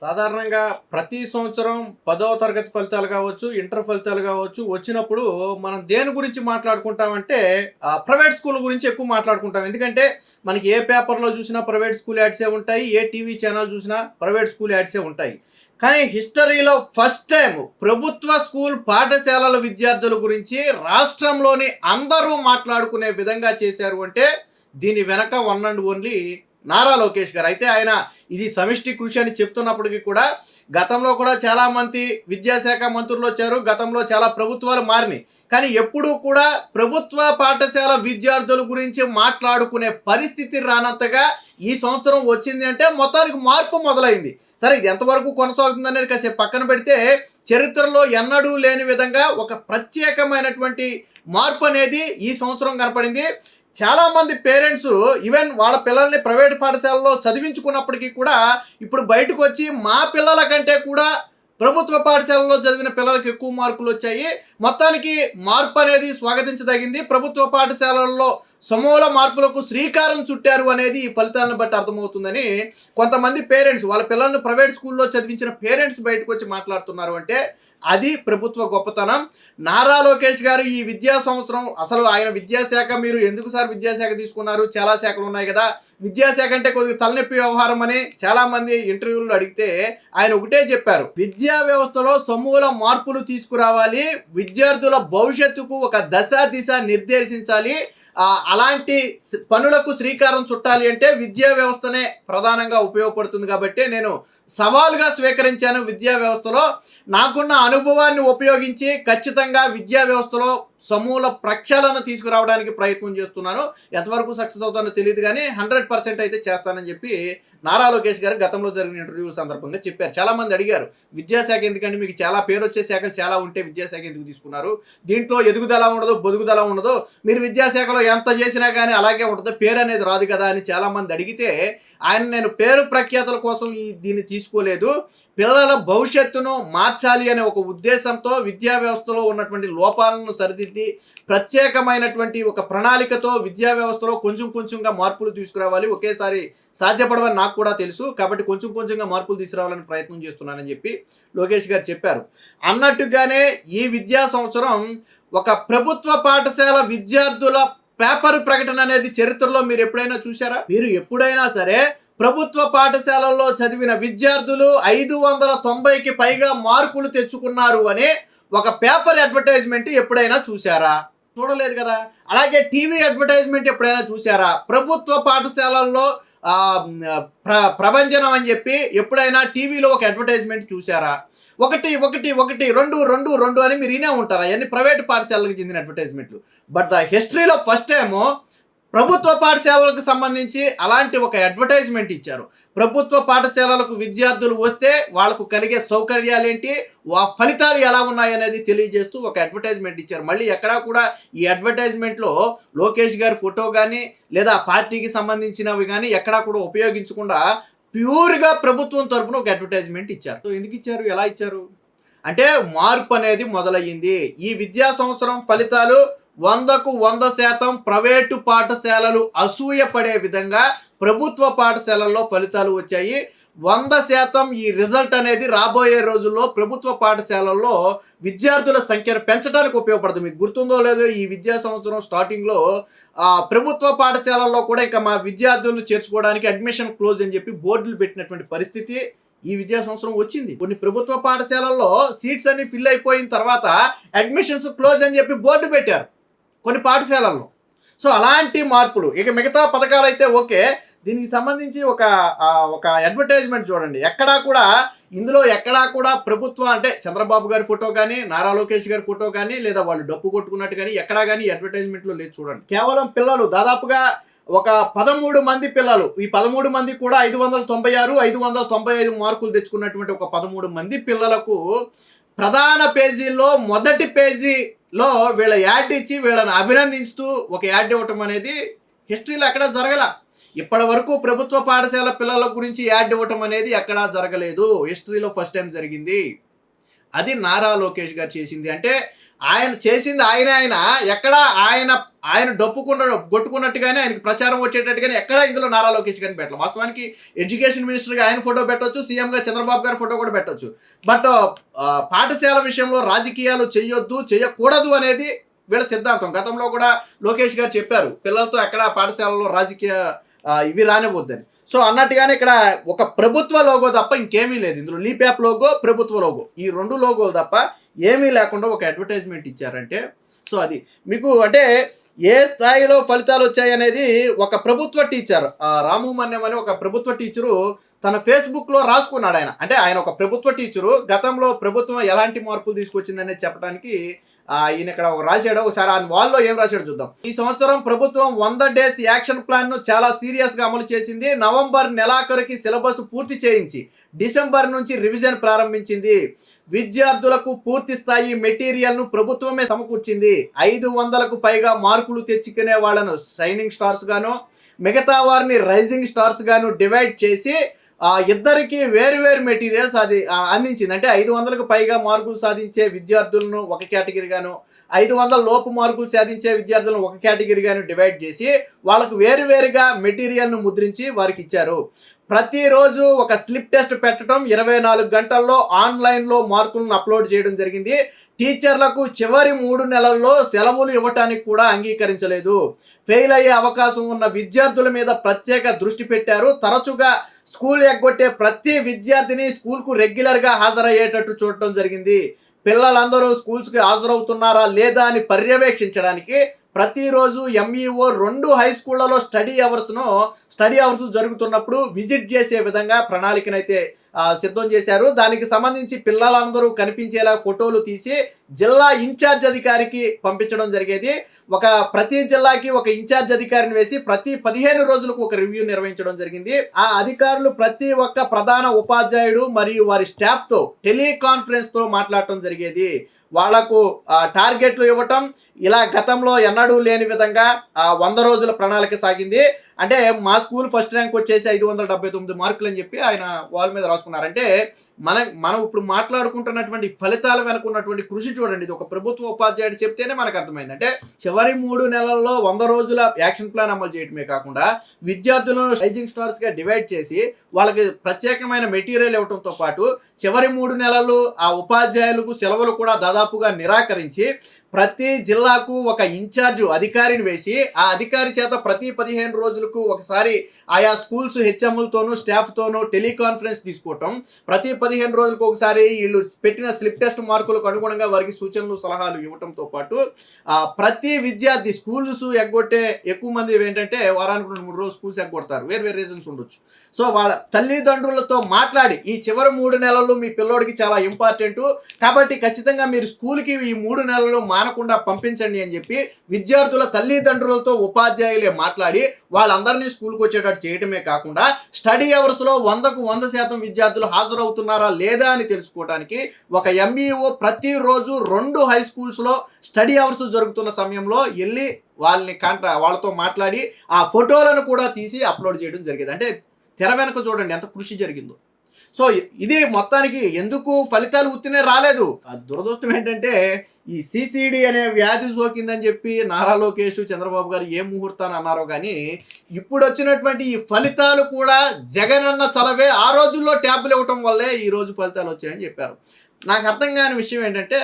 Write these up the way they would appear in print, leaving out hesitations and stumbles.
సాధారణంగా ప్రతి సంవత్సరం 10వ తరగతి ఫలితాలు కావచ్చు, ఇంటర్ ఫలితాలు కావచ్చు వచ్చినప్పుడు మనం దేని గురించి మాట్లాడుకుంటామంటే ప్రైవేట్ స్కూల్ గురించి ఎక్కువ మాట్లాడుకుంటాం. ఎందుకంటే మనకి ఏ పేపర్‌లో చూసినా ప్రైవేట్ స్కూల్ యాడ్సే ఉంటాయి. ఏ టీవీ ఛానల్ చూసినా ప్రైవేట్ స్కూల్ యాడ్సే ఉంటాయి. కానీ హిస్టరీలో ఫస్ట్ టైమ్ ప్రభుత్వ స్కూల్ పాఠశాలల విద్యార్థుల గురించి రాష్ట్రంలోని అందరూ మాట్లాడుకునే విధంగా చేశారు అంటే దీని వెనక one and only Nara Lokesh గారు. అయితే ఆయన ఇది సమిష్టి కృషి అని చెప్తున్నప్పటికీ కూడా గతంలో కూడా చాలామంది విద్యాశాఖ మంత్రులు వచ్చారు. గతంలో చాలా ప్రభుత్వాలు మారినాయి. కానీ ఎప్పుడూ కూడా ప్రభుత్వ పాఠశాల విద్యార్థుల గురించి మాట్లాడుకునే పరిస్థితి రానంతగా ఈ సంవత్సరం వచ్చింది అంటే మొత్తానికి మార్పు మొదలైంది. సరే, ఇది ఎంతవరకు కొనసాగుతుంది అనేది కాసేపు పక్కన పెడితే చరిత్రలో ఎన్నడూ లేని విధంగా ఒక ప్రత్యేకమైనటువంటి మార్పు అనేది ఈ సంవత్సరం కనపడింది. చాలామంది పేరెంట్స్ ఈవెన్ వాళ్ళ పిల్లల్ని ప్రైవేట్ పాఠశాలలో చదివించుకున్నప్పటికీ కూడా ఇప్పుడు బయటకు వచ్చి మా పిల్లల కంటే కూడా ప్రభుత్వ పాఠశాలలో చదివిన పిల్లలకి ఎక్కువ మార్కులు వచ్చాయి. మొత్తానికి మార్పు అనేది స్వాగతించదగింది. ప్రభుత్వ పాఠశాలల్లో సమూల మార్పులకు శ్రీకారం చుట్టారు అనేది ఈ ఫలితాలను బట్టి అర్థమవుతుందని కొంతమంది పేరెంట్స్ వాళ్ళ పిల్లల్ని ప్రైవేట్ స్కూల్లో చదివించిన పేరెంట్స్ బయటకు వచ్చి మాట్లాడుతున్నారు. అంటే అది ప్రభుత్వ గొప్పతనం. నారా లోకేష్ గారు ఈ విద్యా సంవత్సరం అసలు ఆయన విద్యాశాఖ మీరు ఎందుకు సార్ విద్యాశాఖ తీసుకున్నారు, చాలా శాఖలు ఉన్నాయి కదా, విద్యాశాఖ అంటే కొద్దిగా తలనొప్పి వ్యవహారం అని చాలామంది ఇంటర్వ్యూలు అడిగితే ఆయన ఒకటే చెప్పారు, విద్యా వ్యవస్థలో సమూల మార్పులు తీసుకురావాలి, విద్యార్థుల భవిష్యత్తుకు ఒక దశ దిశ నిర్దేశించాలి, అలాంటి పనులకు శ్రీకారం చుట్టాలి అంటే విద్యా వ్యవస్థనే ప్రధానంగా ఉపయోగపడుతుంది. కాబట్టి నేను సవాలుగా స్వీకరించాను. విద్యా వ్యవస్థలో నాకున్న అనుభవాన్ని ఉపయోగించి ఖచ్చితంగా విద్యా వ్యవస్థలో సమూల ప్రక్షాళన తీసుకురావడానికి ప్రయత్నం చేస్తున్నాను. ఎంతవరకు సక్సెస్ అవుతానో తెలియదు కానీ 100% అయితే చేస్తానని చెప్పి నారా లోకేష్ గారు గతంలో జరిగిన ఇంటర్వ్యూల సందర్భంగా చెప్పారు. చాలామంది అడిగారు, విద్యాశాఖ ఎందుకంటే మీకు చాలా పేరు వచ్చే శాఖలు చాలా ఉంటే విద్యాశాఖ ఎందుకు తీసుకున్నారు, దీంట్లో ఎదుగుదల ఉండదు బొదుగుదల ఉండదు, మీరు విద్యాశాఖలో ఎంత చేసినా కానీ అలాగే ఉంటుంది, పేరు అనేది రాదు కదా అని చాలామంది అడిగితే ఆయన నేను పేరు ప్రఖ్యాతల కోసం దీన్ని తీసుకోలేదు, పిల్లల భవిష్యత్తును మార్చాలి అనే ఒక ఉద్దేశంతో విద్యా వ్యవస్థలో ఉన్నటువంటి లోపాలను సరిదిద్ది ప్రత్యేకమైనటువంటి ఒక ప్రణాళికతో విద్యా వ్యవస్థలో కొంచెం కొంచెంగా మార్పులు తీసుకురావాలి, ఒకేసారి సాధ్యపడవని నాకు కూడా తెలుసు, కాబట్టి కొంచెం కొంచెంగా మార్పులు తీసుకురావాలని ప్రయత్నం చేస్తున్నానని చెప్పి లోకేష్ గారు చెప్పారు. అన్నట్టుగానే ఈ విద్యా సంవత్సరం ఒక ప్రభుత్వ పాఠశాల విద్యార్థుల పేపర్ ప్రకటన అనేది చరిత్రలో మీరు ఎప్పుడైనా చూసారా? మీరు ఎప్పుడైనా సరే ప్రభుత్వ పాఠశాలల్లో చదివిన విద్యార్థులు 590కి పైగా మార్కులు తెచ్చుకున్నారు అనే ఒక పేపర్ అడ్వర్టైజ్మెంట్ ఎప్పుడైనా చూసారా? చూడలేదు కదా. అలాగే టీవీ అడ్వర్టైజ్మెంట్ ఎప్పుడైనా చూసారా? ప్రభుత్వ పాఠశాలల్లో ప్రభంజనం అని చెప్పి ఎప్పుడైనా టీవీలో ఒక అడ్వర్టైజ్మెంట్ చూసారా? ఒకటి ఒకటి ఒకటి రెండు రెండు రెండు అని మీరు వినే ఉంటారు. అవన్నీ ప్రైవేట్ పాఠశాలకు చెందిన అడ్వర్టైజ్మెంట్లు. బట్ ద హిస్టరీలో ఫస్ట్ టైము ప్రభుత్వ పాఠశాలలకు సంబంధించి అలాంటి ఒక అడ్వర్టైజ్మెంట్ ఇచ్చారు. ప్రభుత్వ పాఠశాలలకు విద్యార్థులు వస్తే వాళ్ళకు కలిగే సౌకర్యాలు ఏంటి, ఫలితాలు ఎలా ఉన్నాయి అనేది తెలియజేస్తూ ఒక అడ్వర్టైజ్మెంట్ ఇచ్చారు. మళ్ళీ ఎక్కడా కూడా ఈ అడ్వర్టైజ్మెంట్లో లోకేష్ గారి ఫోటో కానీ లేదా పార్టీకి సంబంధించినవి కానీ ఎక్కడా కూడా ఉపయోగించకుండా ప్యూర్గా ప్రభుత్వం తరపున ఒక అడ్వర్టైజ్మెంట్ ఇచ్చారు. సో ఎందుకు ఇచ్చారు, ఎలా ఇచ్చారు అంటే మార్పు అనేది మొదలయ్యింది. ఈ విద్యా సంవత్సరం ఫలితాలు 100కు 100% ప్రైవేటు పాఠశాలలు అసూయపడే విధంగా ప్రభుత్వ పాఠశాలల్లో ఫలితాలు వచ్చాయి. 100% ఈ రిజల్ట్ అనేది రాబోయే రోజుల్లో ప్రభుత్వ పాఠశాలల్లో విద్యార్థుల సంఖ్యను పెంచడానికి ఉపయోగపడుతుంది. మీకు గుర్తుందో లేదో ఈ విద్యా సంవత్సరం స్టార్టింగ్లో ప్రభుత్వ పాఠశాలల్లో కూడా ఇంకా మా విద్యార్థులను చేర్చుకోవడానికి అడ్మిషన్ క్లోజ్ అని చెప్పి బోర్డులు పెట్టినటువంటి పరిస్థితి ఈ విద్యా సంవత్సరం వచ్చింది. కొన్ని ప్రభుత్వ పాఠశాలల్లో సీట్స్ అన్ని ఫిల్ అయిపోయిన తర్వాత అడ్మిషన్స్ క్లోజ్ అని చెప్పి బోర్డు పెట్టారు కొన్ని పాఠశాలల్లో. సో అలాంటి మార్పులు ఇక మిగతా పథకాలు అయితే ఓకే, దీనికి సంబంధించి ఒక అడ్వర్టైజ్మెంట్ చూడండి. ఇందులో ఎక్కడా కూడా ప్రభుత్వం అంటే చంద్రబాబు గారి ఫోటో కానీ నారా లోకేష్ గారి ఫోటో కానీ లేదా వాళ్ళు డప్పు కొట్టుకున్నట్టు కానీ ఎక్కడా కానీ అడ్వర్టైజ్మెంట్లో లేదు. చూడండి, కేవలం పిల్లలు దాదాపుగా ఒక 13 మంది పిల్లలు, ఈ 13 మంది కూడా 596, 595 మార్కులు తెచ్చుకున్నటువంటి ఒక 13 మంది పిల్లలకు ప్రధాన పేజీల్లో మొదటి పేజీలో వీళ్ళ యాడ్ ఇచ్చి వీళ్ళని అభినందిస్తూ ఒక యాడ్ ఇవ్వటం అనేది హిస్టరీలో ఎక్కడా జరగల. ఇప్పటి వరకు ప్రభుత్వ పాఠశాల పిల్లల గురించి యాడ్ ఇవ్వటం అనేది ఎక్కడా జరగలేదు. హిస్టరీలో ఫస్ట్ టైం జరిగింది. అది నారా లోకేష్ గారు చేసింది. అంటే ఆయన చేసింది ఆయన ఎక్కడ ఆయన ఆయన కొట్టుకున్నట్టుగానే ఆయనకి ప్రచారం వచ్చేటట్టుగానే ఎక్కడ ఇందులో నారా లోకేష్ గారిని పెట్టాలి. వాస్తవానికి ఎడ్యుకేషన్ మినిస్టర్గా ఆయన ఫోటో పెట్టవచ్చు, సీఎంగా చంద్రబాబు గారి ఫోటో కూడా పెట్టవచ్చు. బట్ పాఠశాల విషయంలో రాజకీయాలు చేయకూడదు అనేది వీళ్ళ సిద్ధాంతం. గతంలో కూడా లోకేష్ గారు చెప్పారు, పిల్లలతో ఎక్కడ పాఠశాలలో రాజకీయ ఇవి రానివ్వద్దని. సో అన్నట్టుగానే ఇక్కడ ఒక ప్రభుత్వ లోగో తప్ప ఇంకేమీ లేదు. ఇందులో లీప్ యాప్ లోగో, ప్రభుత్వ లోగో, ఈ 2 లోగోలు తప్ప ఏమీ లేకుండా ఒక అడ్వర్టైజ్మెంట్ ఇచ్చారంటే సో అది మీకు అంటే ఏ స్థాయిలో ఫలితాలు వచ్చాయి అనేది ఒక ప్రభుత్వ టీచర్ రాము మన్యం అని ఒక ప్రభుత్వ టీచరు తన ఫేస్బుక్లో రాసుకున్నాడు. అంటే ఆయన ఒక ప్రభుత్వ టీచరు, గతంలో ప్రభుత్వం ఎలాంటి మార్పులు తీసుకొచ్చిందనేది చెప్పడానికి ఈయన ఇక్కడ రాశాడు. ఒకసారి ఆయన వాల్లో ఏం రాశాడు చూద్దాం. ఈ సంవత్సరం ప్రభుత్వం 100 డేస్ యాక్షన్ ప్లాన్ ను చాలా సీరియస్ గా అమలు చేసింది. నవంబర్ నెలాఖరుకి సిలబస్ పూర్తి చేయించి డిసెంబర్ నుంచి రివిజన్ ప్రారంభించింది. విద్యార్థులకు పూర్తి స్థాయి మెటీరియల్ ను ప్రభుత్వమే సమకూర్చింది. 500కు పైగా మార్కులు తెచ్చుకునే వాళ్ళను షైనింగ్ స్టార్స్ గాను, మిగతా వారిని రైజింగ్ స్టార్స్ గాను డివైడ్ చేసి ఇద్దరికి వేరు మెటీరియల్స్ అది అందించింది. అంటే 500కు పైగా మార్కులు సాధించే విద్యార్థులను ఒక కేటగిరీగాను, 500 లోపు మార్కులు సాధించే విద్యార్థులను ఒక కేటగిరీగాను డివైడ్ చేసి వాళ్ళకు వేరుగా మెటీరియల్ను ముద్రించి వారికి ఇచ్చారు. ప్రతిరోజు ఒక స్లిప్ టెస్ట్ పెట్టడం, 24 గంటల్లో ఆన్లైన్లో మార్కులను అప్లోడ్ చేయడం జరిగింది. టీచర్లకు చివరి 3 నెలల్లో సెలవులు ఇవ్వటానికి కూడా అంగీకరించలేదు. ఫెయిల్ అయ్యే అవకాశం ఉన్న విద్యార్థుల మీద ప్రత్యేక దృష్టి పెట్టారు. తరచుగా స్కూల్ ఎగ్గొట్టే ప్రతి విద్యార్థిని స్కూల్కు రెగ్యులర్గా హాజరయ్యేటట్టు చూడటం జరిగింది. పిల్లలందరూ స్కూల్స్కి హాజరవుతున్నారా లేదా అని పర్యవేక్షించడానికి ప్రతిరోజు ఎంఈఓ 2 హై స్కూళ్లలో స్టడీ అవర్స్ జరుగుతున్నప్పుడు విజిట్ చేసే విధంగా ప్రణాళికనైతే సిద్ధం చేశారు. దానికి సంబంధించి పిల్లలందరూ కనిపించేలా ఫోటోలు తీసి జిల్లా ఇన్ఛార్జ్ అధికారికి పంపించడం జరిగేది. ప్రతి జిల్లాకి ఒక ఇన్ఛార్జ్ అధికారిని వేసి ప్రతి 15 రోజులకు ఒక రివ్యూ నిర్వహించడం జరిగింది. ఆ అధికారులు ప్రతి ఒక్క ప్రధాన ఉపాధ్యాయుడు మరియు వారి స్టాఫ్తో టెలికాన్ఫరెన్స్ తో మాట్లాడటం జరిగేది. వాళ్లకు టార్గెట్లు ఇవ్వటం ఇలా గతంలో ఎన్నడూ లేని విధంగా 100 రోజుల ప్రణాళిక సాగింది. అంటే మా స్కూల్ ఫస్ట్ ర్యాంక్ వచ్చేసి 579 మార్కులు అని చెప్పి ఆయన వాల్ మీద రాసుకున్నారు. అంటే మనం ఇప్పుడు మాట్లాడుకుంటున్నటువంటి ఫలితాల వెనక ఉన్నటువంటి కృషి చూడండి. ఇది ఒక ప్రభుత్వ ఉపాధ్యాయుడు చెప్తేనే మనకు అర్థమైంది. అంటే చివరి 3 నెలల్లో 100 రోజుల యాక్షన్ ప్లాన్ అమలు చేయడమే కాకుండా విద్యార్థులను రైజింగ్ స్టార్స్ గా డివైడ్ చేసి వాళ్ళకి ప్రత్యేకమైన మెటీరియల్ ఇవ్వడంతో పాటు చివరి 3 నెలలు ఆ ఉపాధ్యాయులకు సెలవులు కూడా దాదాపుగా నిరాకరించి ప్రతి జిల్లాకు ఒక ఇన్ఛార్జ్ అధికారిని వేసి ఆ అధికారి చేత ప్రతి 15 రోజులకు ఒకసారి ఆయా స్కూల్స్ హెచ్ఎంలతోనూ స్టాఫ్తోనూ టెలికాన్ఫరెన్స్ తీసుకోవటం, ప్రతి 15 రోజులకు ఒకసారి వీళ్ళు పెట్టిన స్లిప్ టెస్ట్ మార్కులకు అనుగుణంగా వారికి సూచనలు సలహాలు ఇవ్వటంతో పాటు ప్రతి విద్యార్థి స్కూల్స్ ఎగ్గొట్టే ఎక్కువ మంది ఏంటంటే వారానికి 2-3 రోజులు స్కూల్స్ ఎగ్గొడతారు, వేరు రీజన్స్ ఉండొచ్చు. సో వాళ్ళ తల్లిదండ్రులతో మాట్లాడి ఈ చివరి 3 నెలలు మీ పిల్లోడికి చాలా ఇంపార్టెంట్ కాబట్టి ఖచ్చితంగా మీరు స్కూల్కి ఈ 3 నెలలు మానకుండా పంపించండి అని చెప్పి విద్యార్థుల తల్లిదండ్రులతో ఉపాధ్యాయులే మాట్లాడి వాళ్ళందరినీ స్కూల్కి వచ్చేటట్టు చేయటమే కాకుండా స్టడీ అవర్స్లో 100కు 100% విద్యార్థులు హాజరవుతున్నారా లేదా అని తెలుసుకోవడానికి ఒక ఎంఈఓ ప్రతిరోజు 2 హై స్కూల్స్లో స్టడీ అవర్స్ జరుగుతున్న సమయంలో వెళ్ళి వాళ్ళతో మాట్లాడి ఆ ఫోటోలను కూడా తీసి అప్లోడ్ చేయడం జరిగేది. అంటే తెర వెనక చూడండి ఎంత కృషి జరిగిందో. సో ఇది మొత్తానికి ఎందుకు ఫలితాలు ఉత్తినే రాలేదు. ఆ దురదృష్టం ఏంటంటే ఈ సిసిడి అనే వ్యాధి సోకిందని చెప్పి నారా లోకేష్ చంద్రబాబు గారు ఏ ముహూర్తాన్ని అన్నారో కానీ ఇప్పుడు వచ్చినటువంటి ఈ ఫలితాలు కూడా జగన్ అన్న చలవే. ఆ రోజుల్లో ట్యాబ్లు ఇవ్వటం వల్లే ఈ రోజు ఫలితాలు వచ్చాయని చెప్పారు. నాకు అర్థం కాని విషయం ఏంటంటే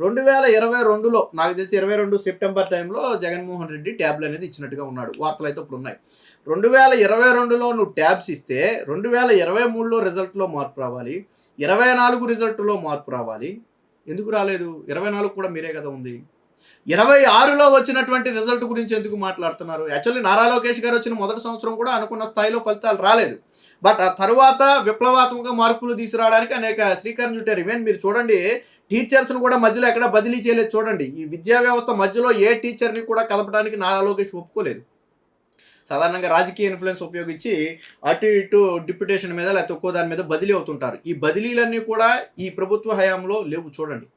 2022లో నాకు తెలిసి 22 సెప్టెంబర్ టైంలో జగన్మోహన్ రెడ్డి ట్యాబ్లు అనేది ఇచ్చినట్టుగా ఉన్నాడు. వార్తలు అయితే ఇప్పుడు ఉన్నాయి. 2022లో నువ్వు ట్యాబ్స్ ఇస్తే 2023లో రిజల్ట్లో మార్పు రావాలి, 24 రిజల్ట్లో మార్పు రావాలి. ఎందుకు రాలేదు? 24 కూడా మీరే కదా ఉంది. 26లో వచ్చినటువంటి రిజల్ట్ గురించి ఎందుకు మాట్లాడుతున్నారు? యాక్చువల్లీ నారా లోకేష్ గారు వచ్చిన మొదటి సంవత్సరం కూడా అనుకున్న స్థాయిలో ఫలితాలు రాలేదు. బట్ ఆ తర్వాత విప్లవాత్మక మార్పులు తీసుకురావడానికి అనేక శ్రీకారం చుట్టారు. ఈవెన్ మీరు చూడండి టీచర్స్ను కూడా మధ్యలో ఎక్కడ బదిలీ చేయలేదు. చూడండి ఈ విద్యా వ్యవస్థ మధ్యలో ఏ టీచర్ని కూడా కలపడానికి నారా లోకేష్ ఒప్పుకోలేదు. సాధారణంగా రాజకీయ ఇన్ఫ్లుయెన్స్ ఉపయోగించి అటు ఇటు డిప్యుటేషన్ మీద లేకపోతే ఒక్కో దాని మీద బదిలీ అవుతుంటారు. ఈ బదిలీలన్నీ కూడా ఈ ప్రభుత్వ హయాంలో లేవు చూడండి.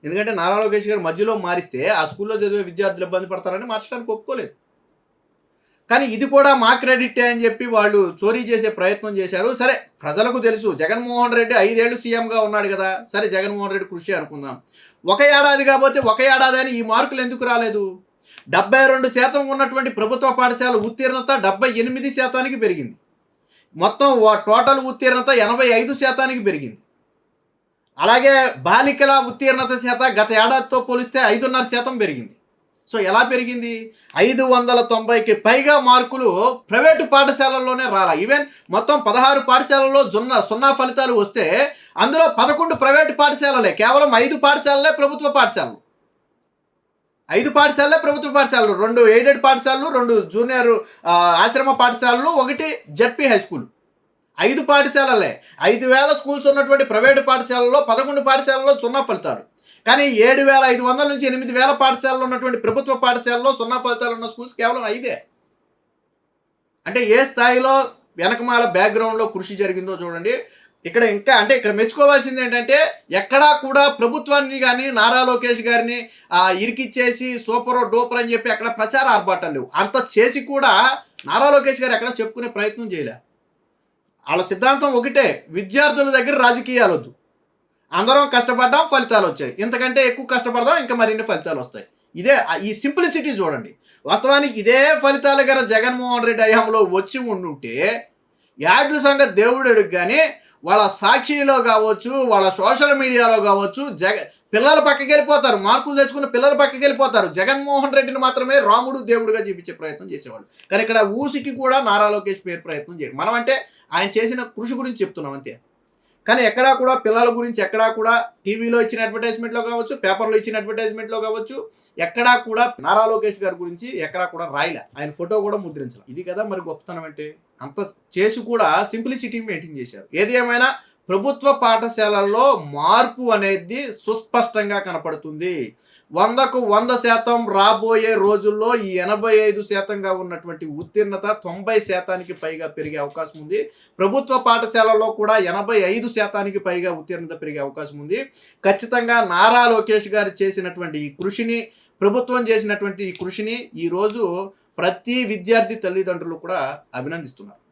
ఎందుకంటే నారా లోకేష్ గారు మధ్యలో మారిస్తే ఆ స్కూల్లో చదివే విద్యార్థులు ఇబ్బంది పడతారని మార్చడానికి ఒప్పుకోలేదు. కానీ ఇది కూడా మా క్రెడిటే అని చెప్పి వాళ్ళు చోరీ చేసే ప్రయత్నం చేశారు. సరే, ప్రజలకు తెలుసు జగన్మోహన్ రెడ్డి 5 ఏళ్ళు సీఎంగా ఉన్నాడు కదా, సరే జగన్మోహన్ రెడ్డి కృషి అనుకుందాం. ఒక ఏడాది కాకపోతే ఒక ఏడాది అని ఈ మార్కులు ఎందుకు రాలేదు? 72% ఉన్నటువంటి ప్రభుత్వ పాఠశాల ఉత్తీర్ణత 78% పెరిగింది. మొత్తం టోటల్ ఉత్తీర్ణత 85% పెరిగింది. అలాగే బాలికల ఉత్తీర్ణత శాతం గత ఏడాదితో పోలిస్తే 5.5% పెరిగింది. సో ఎలా పెరిగింది? 590కి పైగా మార్కులు ప్రైవేటు పాఠశాలల్లోనే రాలా. ఈవెన్ మొత్తం 16 పాఠశాలల్లో సున్నా ఫలితాలు వస్తే అందులో 11 ప్రైవేటు పాఠశాలలే, కేవలం 5 పాఠశాలలే ప్రభుత్వ పాఠశాలలు. 5 పాఠశాలలే ప్రభుత్వ పాఠశాలలు, 2 ఎయిడెడ్ పాఠశాలలు, 2 జూనియర్ ఆశ్రమ పాఠశాలలు, 1 జడ్పీ హై స్కూల్. 5 పాఠశాలలే. 5,000 స్కూల్స్ ఉన్నటువంటి ప్రైవేటు పాఠశాలల్లో 11 పాఠశాలలో సున్నా ఫలితాలు. కానీ 7,500 నుంచి 8,000 పాఠశాలలో ఉన్నటువంటి ప్రభుత్వ పాఠశాలలో సున్నా ఫలితాలు ఉన్న స్కూల్స్ కేవలం 5. అంటే ఏ స్థాయిలో వెనకమాల బ్యాక్గ్రౌండ్లో కృషి జరిగిందో చూడండి. ఇక్కడ మెచ్చుకోవాల్సింది ఏంటంటే ఎక్కడా కూడా ప్రభుత్వాన్ని కానీ నారా లోకేష్ గారిని ఇరికిచ్చేసి సూపర్ డూపర్ అని చెప్పి అక్కడ ప్రచార ఆర్భాటాలు లేవు. అంత చేసి కూడా నారా లోకేష్ గారు ఎక్కడ చెప్పుకునే ప్రయత్నం చేయలే. వాళ్ళ సిద్ధాంతం ఒకటే, విద్యార్థుల దగ్గర రాజకీయాలు వద్దు, అందరం కష్టపడ్డాం, ఫలితాలు వచ్చాయి, ఇంతకంటే ఎక్కువ కష్టపడదాం, ఇంకా మరిన్ని ఫలితాలు వస్తాయి. ఇదే ఈ సింప్లిసిటీ చూడండి. వాస్తవానికి ఇదే ఫలితాలు గారు జగన్మోహన్ రెడ్డి హయాంలో వచ్చి ఉండుంటే యాడ్ల సంగతి దేవుడు కానీ వాళ్ళ సాక్షిలో కావచ్చు, వాళ్ళ సోషల్ మీడియాలో కావచ్చు, పిల్లలు పక్కకి వెళ్ళిపోతారు, మార్కులు తెచ్చుకున్న పిల్లలు పక్కకి వెళ్ళిపోతారు. జగన్మోహన్ రెడ్డిని మాత్రమే రాముడు దేవుడుగా చూపించే ప్రయత్నం చేసేవాళ్ళు. కానీ ఇక్కడ ఊసికి కూడా నారా లోకేష్ పేరు ప్రయత్నం చేయడం. మనం అంటే ఆయన చేసిన కృషి గురించి చెప్తున్నాం అంతే. కానీ ఎక్కడా కూడా పిల్లల గురించి ఎక్కడా కూడా టీవీలో ఇచ్చిన అడ్వర్టైజ్మెంట్లో కావచ్చు, పేపర్లో ఇచ్చిన అడ్వర్టైజ్మెంట్లో కావచ్చు, ఎక్కడా కూడా నారా లోకేష్ గారి గురించి ఎక్కడా కూడా రాయలే. ఆయన ఫోటో కూడా ముద్రించాలి. ఇది కదా మరి గొప్పతనం అంటే. అంత చేసి కూడా సింప్లిసిటీ మెయింటైన్ చేశారు. ఏది ఏమైనా ప్రభుత్వ పాఠశాలల్లో మార్పు అనేది సుస్పష్టంగా కనపడుతుంది. 100కు 100% రాబోయే రోజుల్లో ఈ 85%గా ఉన్నటువంటి ఉత్తీర్ణత 90%కి పైగా పెరిగే అవకాశం ఉంది. ప్రభుత్వ పాఠశాలలో కూడా 85%కి పైగా ఉత్తీర్ణత పెరిగే అవకాశం ఉంది. ఖచ్చితంగా నారా లోకేష్ గారు చేసినటువంటి ఈ కృషిని, ప్రభుత్వం చేసినటువంటి ఈ కృషిని ఈరోజు ప్రతి విద్యార్థి తల్లిదండ్రులు కూడా అభినందిస్తున్నారు.